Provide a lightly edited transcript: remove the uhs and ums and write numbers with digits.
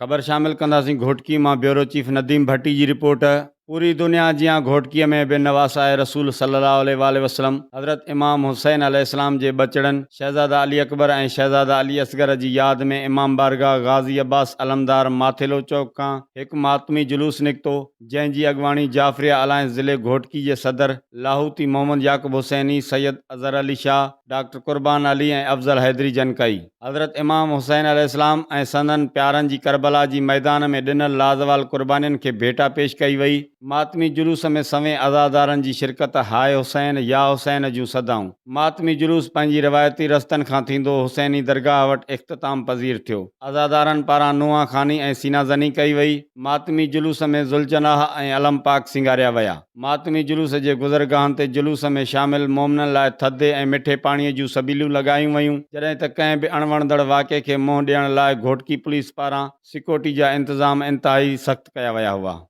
ख़बर शामिल कंदासीं घोटकी मां। ब्यूरो चीफ नदीम भट्टी जी रिपोर्ट। पूरी दुनिया जियां घोटकीअ में बेनवास आहे रसूल सल्लल्लाहु अलैहि वसल्लम हज़रत इमाम हुसैन अलैहिस्सलाम जे बचड़नि शहज़ादा अली अकबर ऐं शहज़ादा अली असगर जी यादि में इमाम बारगाह गाज़ी अब्बास अलमदार माथेलो चौक खां हिकु मातमी जुलूस निकितो, जंहिंजी अॻुवाणी जाफ़रिया अलायंस ज़िले घोटकी जे सदर लाहूती मोहम्मद याक़ूब हुसैनी, सैयद अज़हर अली शाह, डॉक्टर कुर्बान अली ऐं अफ़ज़ल हैदरी जन कई। हज़रत इमाम हुसैन अलैहिस्सलाम ऐं संदन प्यारनि जी करबला जी मैदान में ॾिनल लाज़वाल कुर्बानीनि खे भेटा पेश कई वई। मातमी जुलूस में सवें अज़ादारनि जी शिरकत, हाय हुसैन या हुसैन जूं सदाऊं। मातमी जुलूस पंहिंजी रिवायती रस्तनि खां थींदो हुसैनी दरगाह वटि इख़्तिताम पज़ीर थियो। अज़ादारनि पारां नुआं खानी ऐं सीनाज़नी कई वई। मातमी जुलूस में ज़ुलजनाह ऐं अलम पाक सिंगारिया विया। मातमी जुलूस जे गुज़रगाहनि ते जुलूस में शामिल मोमिननि लाइ थधे ऐं मिठे पाणीअ जूं सबीलूं लॻायूं वयूं, जॾहिं त कंहिं बि अणवणंदड़ वाक़े खे मुंहुं ॾियण लाइ घोटकी पुलिस पारां सिक्योरिटी जा इंतिज़ाम इंतिहाई सख़्तु कया विया हुआ।